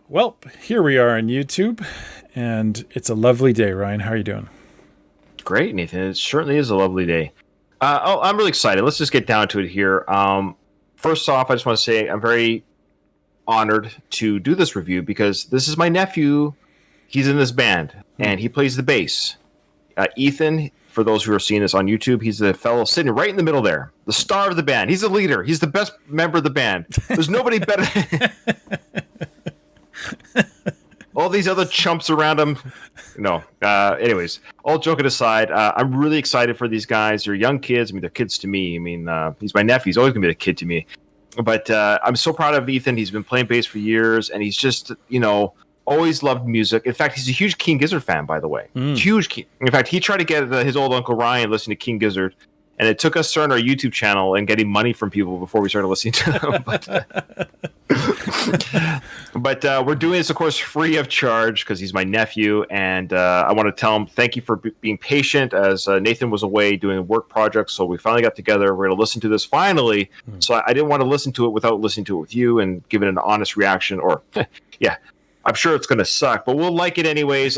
Welp, here we are on YouTube, and it's a lovely day. Ryan, how are you doing? Great, Nathan. It certainly is a lovely day. I'm really excited. Let's just get down to it here. First off, I just want to say I'm very honored to do this review because this is my nephew. He's in this band, and he plays the bass. Ethan, for those who are seeing this on YouTube, he's the fellow sitting right in the middle there, the star of the band. He's the leader. He's the best member of the band. There's nobody better. All these other chumps around him. No. Anyways, all joking aside, I'm really excited for these guys. They're young kids. I mean, they're kids to me. I mean, he's my nephew. He's always going to be a kid to me. But I'm so proud of Ethan. He's been playing bass for years, and he's just, always loved music. In fact, he's a huge King Gizzard fan, by the way. Huge. In fact, he tried to get his old Uncle Ryan listening to King Gizzard, and it took us starting our YouTube channel and getting money from people before we started listening to them. But we're doing this, of course, free of charge because he's my nephew. And I want to tell him thank you for being patient as Nathan was away doing work projects. So we finally got together. We're going to listen to this finally. So I didn't want to listen to it without listening to it with you and giving an honest reaction. Or, yeah, I'm sure it's going to suck, but we'll like it anyways.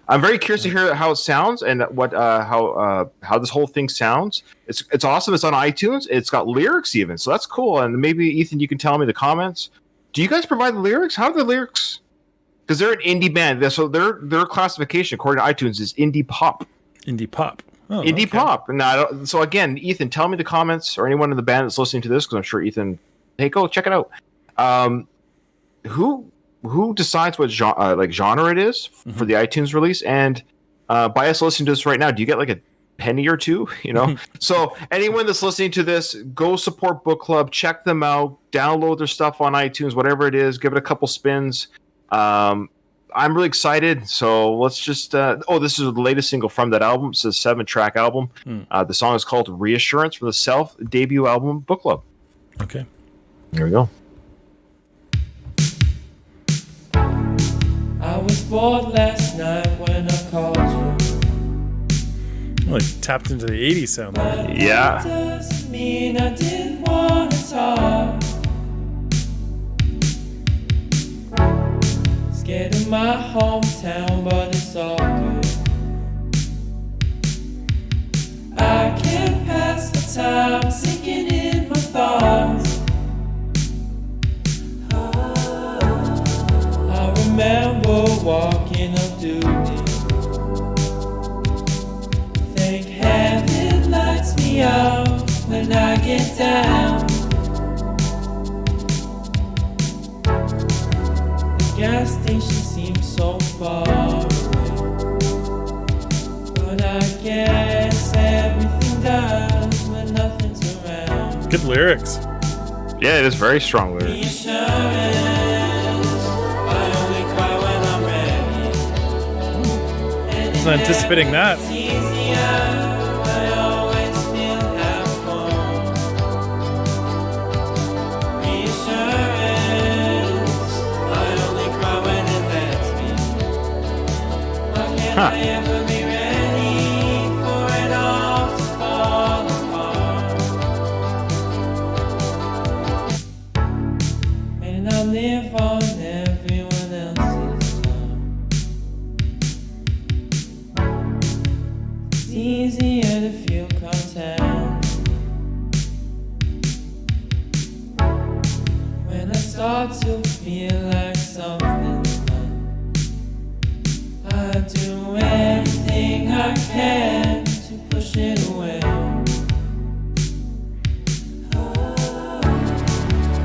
I'm very curious to hear how it sounds and how this whole thing sounds. It's awesome. It's on iTunes. It's got lyrics even, so that's cool. And maybe Ethan, you can tell me the comments. Do you guys provide the lyrics? How are the lyrics? Because they're an indie band, so their classification according to iTunes is indie pop. Indie pop. Oh, indie okay. pop. And so again, Ethan, tell me the comments or anyone in the band that's listening to this, because I'm sure Ethan. Hey, go check it out. Who decides what genre it is for the iTunes release? And by us listening to this right now, do you get like a penny or two? So anyone that's listening to this, go support Bookclub, check them out, download their stuff on iTunes, whatever it is, give it a couple spins. I'm really excited. So let's just this is the latest single from that album. It's a 7-track album. The song is called Reassurance from the self-debut album Bookclub. Okay, here we go. I was bored last night when I called you. Well, it tapped into the 80s sound there. Yeah. That doesn't mean I didn't want to talk. Scared of my hometown, but it's all good. I can't pass the time sinking in my thoughts. Remember walking up duty. Thank heaven lights me up when I get down. The gas station seems so far away, but I guess everything does when nothing's around. Good lyrics. Yeah, it is very strong lyrics. Reassurance. Wasn't anticipating that. And I live on everyone else's time. It's easier to feel content when I start to feel like something's done. I do anything I can to push it away.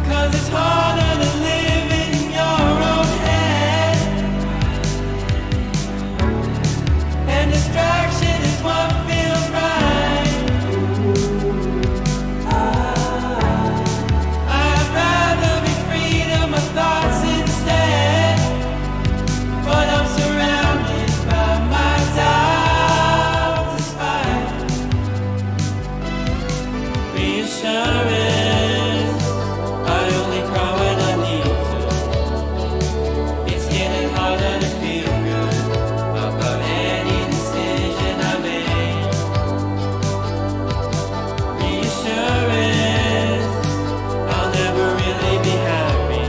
'Cause it's harder to live in your own head, and distraction is what feels right. I'd rather be free to my thoughts instead, but I'm surrounded by my doubts despite reassurance. I only cry when I need to. It's getting harder to feel good about any decision I make. Reassurance, I'll never really be happy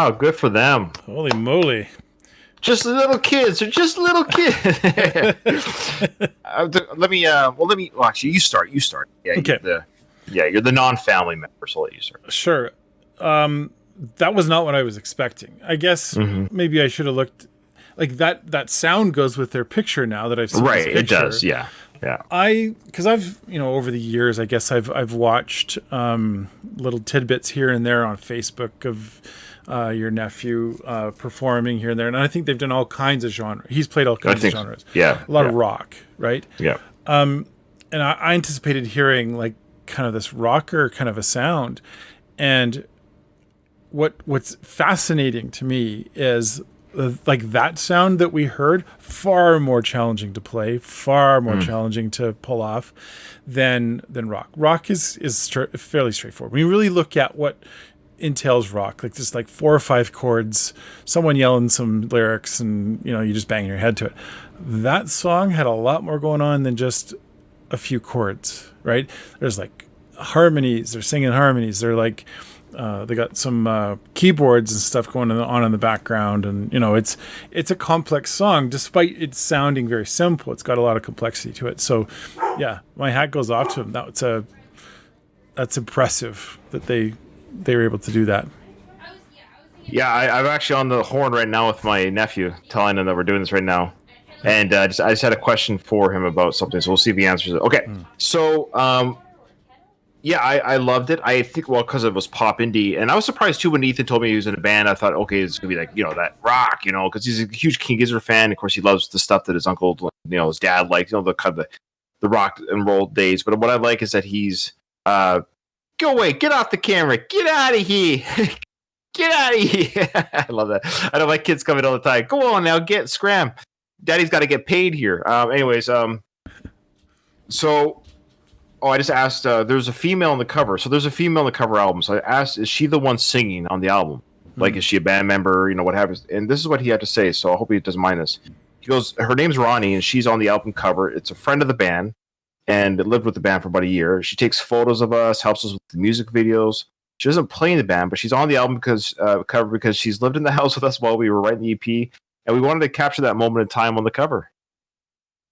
Wow, good for them. Holy moly. Just little kids. They're just little kids. Well, actually, you start. Yeah, Okay. You're the non-family member, so I'll let you start. Sure. That was not what I was expecting. I guess maybe I should have looked like that sound goes with their picture now that I've seen Right, this it picture. does, yeah. Because I've over the years, I guess I've watched little tidbits here and there on Facebook of your nephew performing here and there, and I think they've done all kinds of genres. He's played all kinds of genres. Yeah, a lot of rock, right? Yeah. And I anticipated hearing like kind of this rocker kind of a sound, and what's fascinating to me is like that sound that we heard, far more challenging to play, far more challenging to pull off than rock. Rock is fairly straightforward. When you really look at what entails rock, like just like 4 or 5 chords, someone yelling some lyrics, and you just banging your head to it. That song had a lot more going on than just a few chords, right? There's like harmonies, they're singing harmonies, they're like they got some keyboards and stuff going on in the background, and it's a complex song despite it sounding very simple. It's got a lot of complexity to it. So yeah, my hat goes off to them. That's impressive that they were able to do that. Yeah, I'm actually on the horn right now with my nephew, telling him that we're doing this right now. And I just had a question for him about something, so we'll see if he answers it. Okay, so yeah, I loved it. I think, well, because it was pop indie, and I was surprised too when Ethan told me he was in a band. I thought, okay, it's gonna be like that rock, because he's a huge King Gizzard fan. Of course, he loves the stuff that his uncle, his dad liked, the kind of the rock and roll days. But what I like is that he's go away, get off the camera, get out of here. Get out of here. I love that. I know my kids come in all the time. Go on now, scram. Daddy's got to get paid here. So I just asked, there's a female on the cover. So there's a female on the cover album. So I asked, is she the one singing on the album? Like, is she a band member? What happens? And this is what he had to say. So I hope he doesn't mind this. He goes, her name's Ronnie, and she's on the album cover. It's a friend of the band and lived with the band for about a year. She takes photos of us, helps us with the music videos. She doesn't play in the band, but she's on the album cover because she's lived in the house with us while we were writing the EP, and we wanted to capture that moment in time on the cover.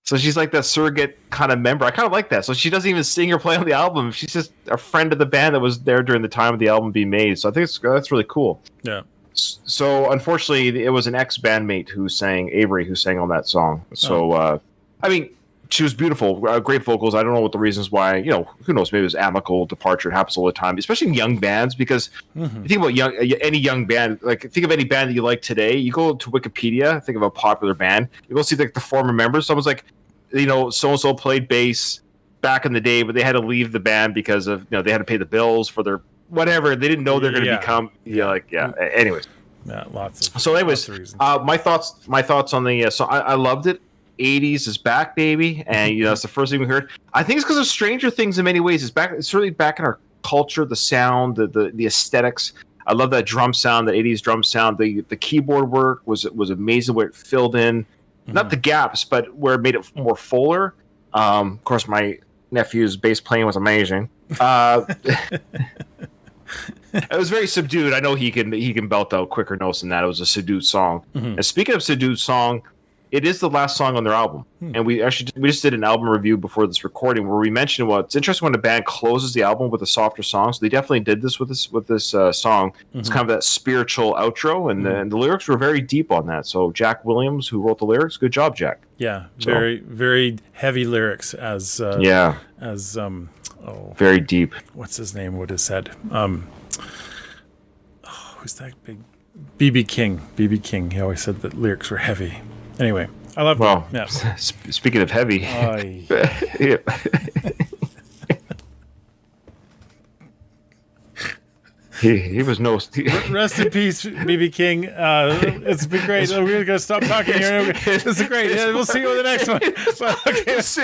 So she's like that surrogate kind of member. I kind of like that. So she doesn't even sing or play on the album. She's just a friend of the band that was there during the time of the album being made. So I think that's really cool. Yeah. So unfortunately, it was an ex-bandmate Avery, who sang on that song. So, she was beautiful, great vocals. I don't know what the reasons why, who knows, maybe it was amicable departure. It happens all the time, especially in young bands, because you think about any young band, like think of any band that you like today, you go to Wikipedia, think of a popular band, you go see like the former members. Someone's like, so-and-so played bass back in the day, but they had to leave the band because of, they had to pay the bills for their whatever. They didn't know they're going to become, anyways. Yeah, lots of reasons. My thoughts on the song. I loved it. 80s is back, baby, and it's the first thing we heard. I think it's because of Stranger Things in many ways. It's certainly back in our culture, the sound, the aesthetics. I love that drum sound, the 80s drum sound. The keyboard work was amazing, where it filled in not the gaps, but where it made it more fuller. Of course, my nephew's bass playing was amazing. It was very subdued. I know he can belt out quicker notes than that. It was a subdued song. And speaking of subdued song, it is the last song on their album. And we just did an album review before this recording where we mentioned, well, it's interesting when a band closes the album with a softer song. So they definitely did this with this song. It's kind of that spiritual outro, and the lyrics were very deep on that. So Jack Williams, who wrote the lyrics, good job, Jack. Yeah, very very heavy lyrics as very deep. What's his name would have said? Who's that big? B.B. King. B.B. King. He always said that lyrics were heavy. Anyway, I love that. Yeah. Speaking of heavy, he was no. Rest in peace, B.B. King. It's been great. We're gonna stop talking here. This is great. Yeah, we'll see you on the next one. But, okay, it's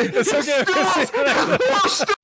okay.